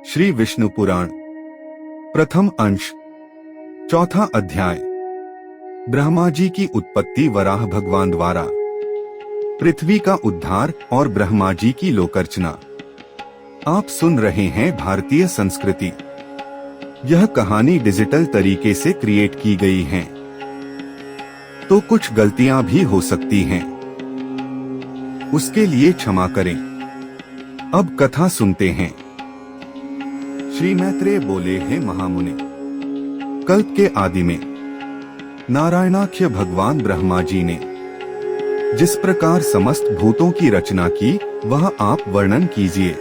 श्री विष्णु पुराण प्रथम अंश चौथा अध्याय। ब्रह्मा जी की उत्पत्ति वराह भगवान द्वारा, पृथ्वी का उद्धार और ब्रह्मा जी की लोकर्चना। आप सुन रहे हैं भारतीय संस्कृति। यह कहानी डिजिटल तरीके से क्रिएट की गई है, तो कुछ गलतियां भी हो सकती हैं, उसके लिए क्षमा करें। अब कथा सुनते हैं। श्री मैत्रेय बोले, हैं महामुनि, कल्प के आदि में नारायणाख्य भगवान ब्रह्मा जी ने जिस प्रकार समस्त भूतों की रचना की, वह आप वर्णन कीजिए।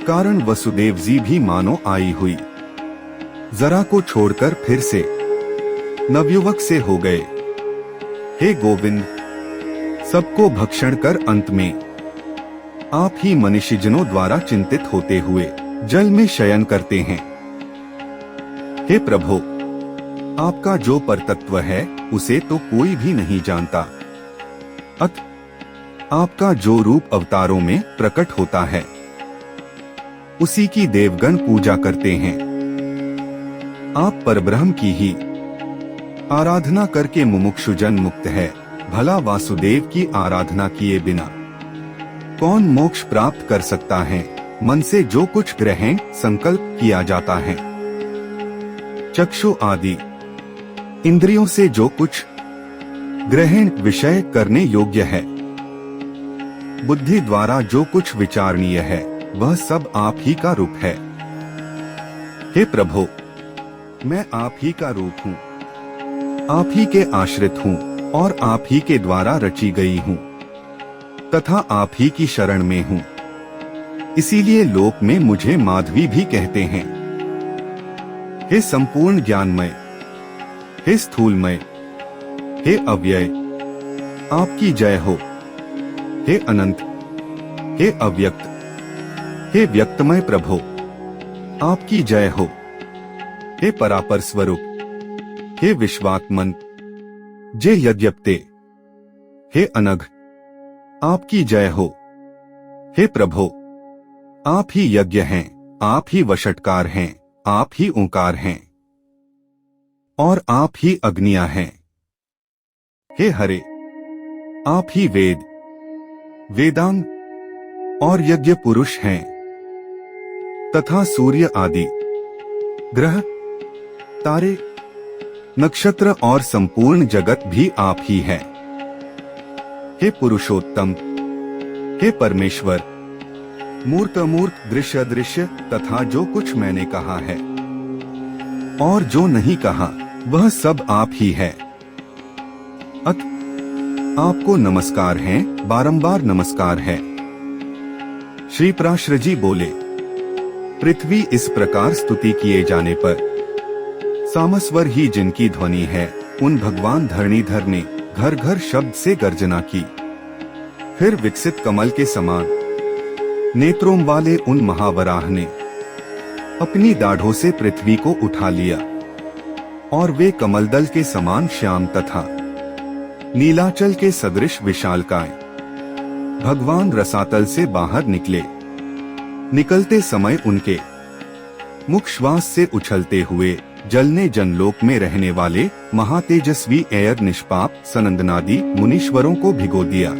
कारण वसुदेव जी भी मानो आई हुई जरा को छोड़कर फिर से नवयुवक से हो गए। हे गोविंद, सबको भक्षण कर अंत में आप ही मनुष्यजनों द्वारा चिंतित होते हुए जल में शयन करते हैं। हे प्रभु, आपका जो परतत्व है उसे तो कोई भी नहीं जानता। अत आपका जो रूप अवतारों में प्रकट होता है, उसी की देवगण पूजा करते हैं। आप परब्रह्म की ही आराधना करके मुमुक्षुजन मुक्त है। भला वासुदेव की आराधना किए बिना कौन मोक्ष प्राप्त कर सकता है? मन से जो कुछ ग्रहण संकल्प किया जाता है, चक्षु आदि इंद्रियों से जो कुछ ग्रहण विषय करने योग्य है, बुद्धि द्वारा जो कुछ विचारणीय है, वह सब आप ही का रूप है। हे प्रभु, मैं आप ही का रूप हूँ, आप ही के आश्रित हूँ और आप ही के द्वारा रची गई हूँ तथा आप ही की शरण में हूँ। इसीलिए लोक में मुझे माधवी भी कहते हैं। हे संपूर्ण ज्ञानमय, हे स्थूलमय, हे अव्यय, आपकी जय हो। हे अनंत, हे अव्यक्त, हे व्यक्तमय प्रभु, आपकी जय हो। हे परापर स्वरूप, हे विश्वात्मन, जे यज्ञप्ते, हे अनघ, आपकी जय हो। हे प्रभु, आप ही यज्ञ हैं, आप ही वशटकार हैं, आप ही ओंकार हैं और आप ही अग्नियां हैं। हे हरे, आप ही वेद, वेदांग और यज्ञ पुरुष हैं तथा सूर्य आदि ग्रह, तारे, नक्षत्र और संपूर्ण जगत भी आप ही है। हे पुरुषोत्तम, हे परमेश्वर, मूर्त अमूर्त, दृश्य अदृश्य तथा जो कुछ मैंने कहा है और जो नहीं कहा, वह सब आप ही है। अत आपको नमस्कार है, बारंबार नमस्कार है। श्री पराशर जी बोले, पृथ्वी इस प्रकार स्तुति किए जाने पर सामस्वर ही जिनकी ध्वनि है, उन भगवान धरणीधर ने घर घर शब्द से गर्जना की। फिर विकसित कमल के समान नेत्रों वाले उन महावराह ने अपनी दाढ़ों से पृथ्वी को उठा लिया और वे कमलदल के समान श्याम तथा नीलाचल के सदृश विशालकाय भगवान रसातल से बाहर निकले। निकलते समय उनके मुख श्वास से उछलते हुए जल ने जनलोक में रहने वाले महातेजस्वी एयर निष्पाप सनंदनादि मुनीश्वरों को भिगो दिया।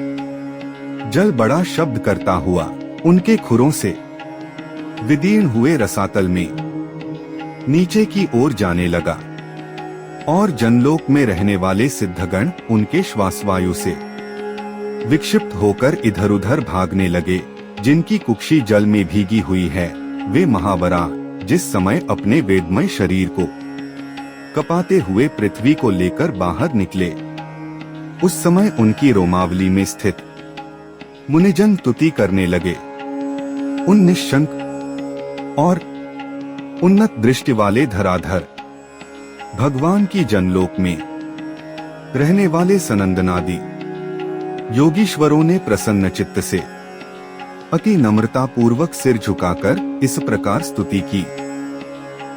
जल बड़ा शब्द करता हुआ उनके खुरों से विदीर्ण हुए रसातल में नीचे की ओर जाने लगा और जनलोक में रहने वाले सिद्धगण उनके श्वासवायु से विक्षिप्त होकर इधर उधर भागने लगे। जिनकी कुक्षी जल में भीगी हुई है, वे महावराह जिस समय अपने वेदमय शरीर को कपाते हुए पृथ्वी को लेकर बाहर निकले, उस समय उनकी रोमावली में स्थित मुनिजन स्तुति करने लगे। उन निशंक और उन्नत दृष्टि वाले धराधर भगवान की जनलोक में रहने वाले सनंदनादि योगीश्वरों ने प्रसन्न चित्त से अति नम्रता पूर्वक सिर झुकाकर इस प्रकार स्तुति की।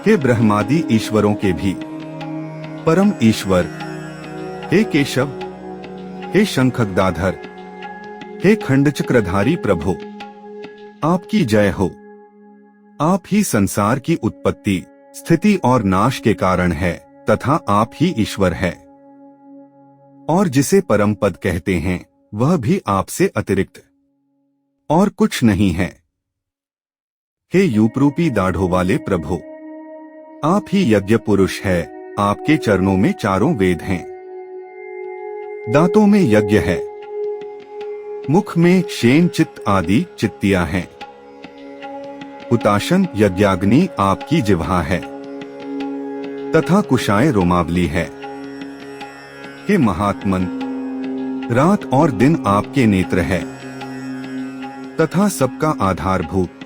हे ब्रह्मादि ईश्वरों के भी परम ईश्वर, हे केशव, हे शंखगदाधर, हे खंडचक्रधारी प्रभु, आपकी जय हो। आप ही संसार की उत्पत्ति, स्थिति और नाश के कारण है तथा आप ही ईश्वर है। और जिसे परम पद कहते हैं वह भी आपसे अतिरिक्त और कुछ नहीं है। हे यूपरूपी दाढ़ों वाले प्रभु, आप ही यज्ञ पुरुष है। आपके चरणों में चारों वेद हैं, दांतों में यज्ञ है, मुख में शेन चित्त आदि चित्तियां हैं। हुताशन यज्ञाग्नि आपकी जिह्वा है तथा कुशाय रोमावली है। हे महात्मन, रात और दिन आपके नेत्र है तथा सबका आधारभूत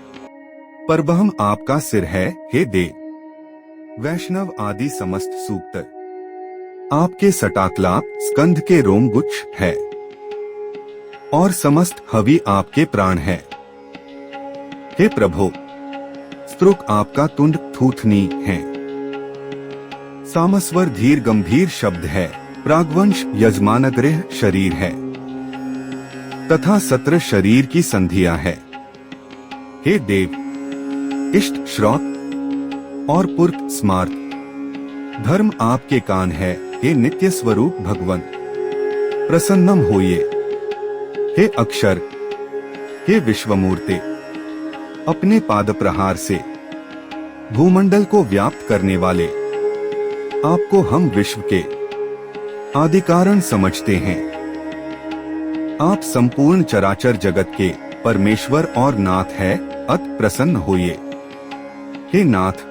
परब्रह्म आपका सिर है। हे देव, वैष्णव आदि समस्त सूक्त आपके सटाकलाप स्कंध के रोमगुच्छ है और समस्त हवि आपके प्राण है। हे प्रभु, स्त्रुक आपका तुंड थूथनी है। सामस्वर धीर गंभीर शब्द है। प्रागवंश यजमानगृह शरीर है तथा सत्र शरीर की संधिया है। हे देव, इष्ट श्रौत और पुर्त स्मार्त धर्म आपके कान है। हे नित्य स्वरूप भगवन, प्रसन्नम होइए। हे अक्षर, हे विश्वमूर्ते, अपने पाद प्रहार से भूमंडल को व्याप्त करने वाले आपको हम विश्व के आदि कारण समझते हैं। आप संपूर्ण चराचर जगत के परमेश्वर और नाथ है। अत प्रसन्न होइए। हे नाथ,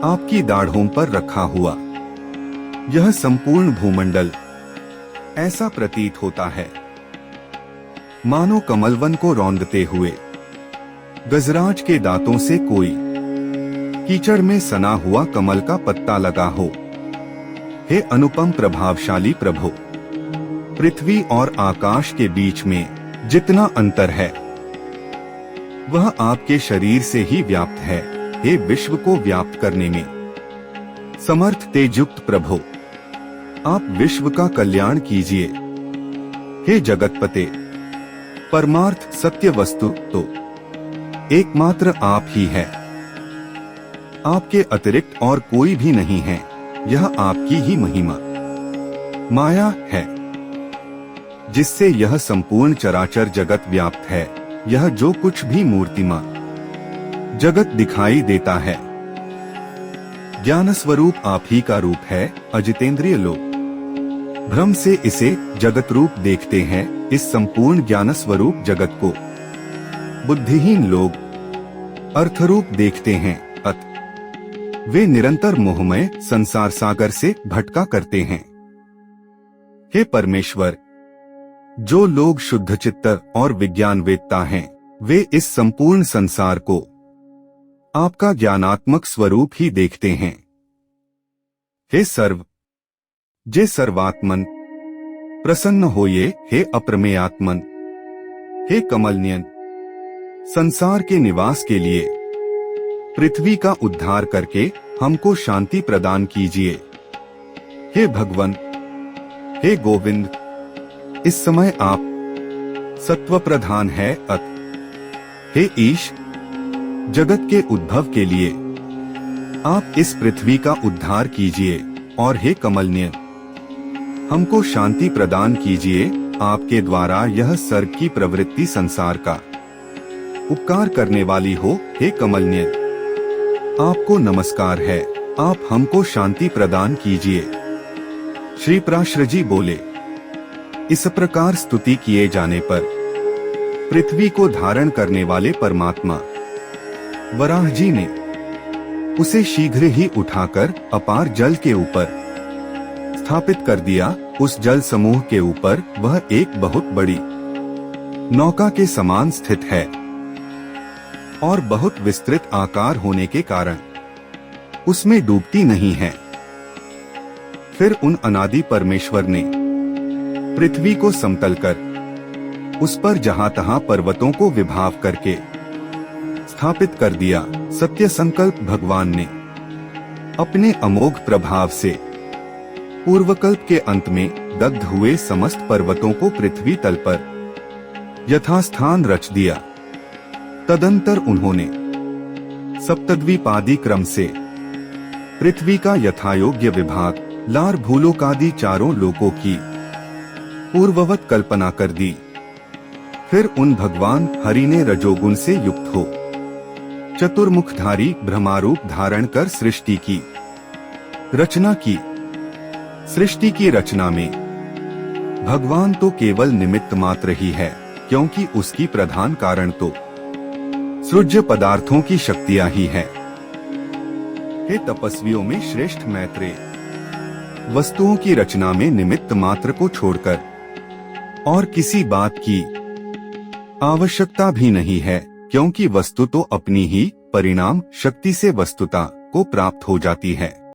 आपकी दाढ़ों पर रखा हुआ यह संपूर्ण भूमंडल ऐसा प्रतीत होता है मानो कमलवन को रौंदते हुए गजराज के दांतों से कोई कीचड़ में सना हुआ कमल का पत्ता लगा हो। हे अनुपम प्रभावशाली प्रभु, पृथ्वी और आकाश के बीच में जितना अंतर है वह आपके शरीर से ही व्याप्त है। हे विश्व को व्याप्त करने में समर्थ तेजयुक्त प्रभु, आप विश्व का कल्याण कीजिए। हे जगतपते, परमार्थ सत्य वस्तु तो एकमात्र आप ही है। आपके अतिरिक्त और कोई भी नहीं है। यह आपकी ही महिमा माया है जिससे यह संपूर्ण चराचर जगत व्याप्त है। यह जो कुछ भी मूर्तिमान जगत दिखाई देता है ज्ञान स्वरूप आप ही का रूप है। अजितेंद्रिय लोग भ्रम से इसे जगत रूप देखते हैं। इस संपूर्ण ज्ञान स्वरूप जगत को बुद्धिहीन लोग अर्थरूप देखते हैं। अत वे निरंतर मोहमय संसार सागर से भटका करते हैं। हे परमेश्वर, जो लोग शुद्ध चित्त और विज्ञानवेत्ता हैं वे इस संपूर्ण संसार को आपका ज्ञानात्मक स्वरूप ही देखते हैं। हे सर्व जे सर्वात्मन, प्रसन्न होइए। हे अप्रमेयात्मन, हे कमलनयन, संसार के निवास के लिए पृथ्वी का उद्धार करके हमको शांति प्रदान कीजिए। हे भगवन, हे गोविंद, इस समय आप सत्व प्रधान है। अत हे ईश, जगत के उद्भव के लिए आप इस पृथ्वी का उद्धार कीजिए। और हे कमलनयन, हमको शांति प्रदान कीजिए। आपके द्वारा यह सर्ग की प्रवृत्ति संसार का उपकार करने वाली हो। हे कमलनयन, आपको नमस्कार है। आप हमको शांति प्रदान कीजिए। श्री प्राश्र जी बोले, इस प्रकार स्तुति किए जाने पर पृथ्वी को धारण करने वाले परमात्मा वराह जी ने उसे शीघ्र ही उठाकर अपार जल के ऊपर स्थापित कर दिया। उस जल समूह के ऊपर वह एक बहुत बड़ी नौका के समान स्थित है और बहुत विस्तृत आकार होने के कारण उसमें डूबती नहीं है। फिर उन अनादि परमेश्वर ने पृथ्वी को समतल कर उस पर जहां तहां पर्वतों को विभाव करके स्थापित कर दिया। सत्य संकल्प भगवान ने अपने अमोघ प्रभाव से पूर्वकल्प के अंत में दग्ध हुए समस्त पर्वतों को पृथ्वी तल पर यथास्थान रच दिया। तदंतर उन्होंने सप्तद्वीपादि क्रम से पृथ्वी का यथायोग्य विभाग लार भूलोकादि चारों लोकों की पूर्ववत कल्पना कर दी। फिर उन भगवान हरि ने रजोगुण से युक्त हो चतुर्मुखधारी ब्रह्मारूप धारण कर सृष्टि की रचना की। सृष्टि की रचना में भगवान तो केवल निमित्त मात्र ही है, क्योंकि उसकी प्रधान कारण तो सृज्य पदार्थों की शक्तियां ही है। हे तपस्वियों में श्रेष्ठ मैत्रेय, वस्तुओं की रचना में निमित्त मात्र को छोड़कर और किसी बात की आवश्यकता भी नहीं है, क्योंकि वस्तु तो अपनी ही परिणाम शक्ति से वस्तुता को प्राप्त हो जाती है।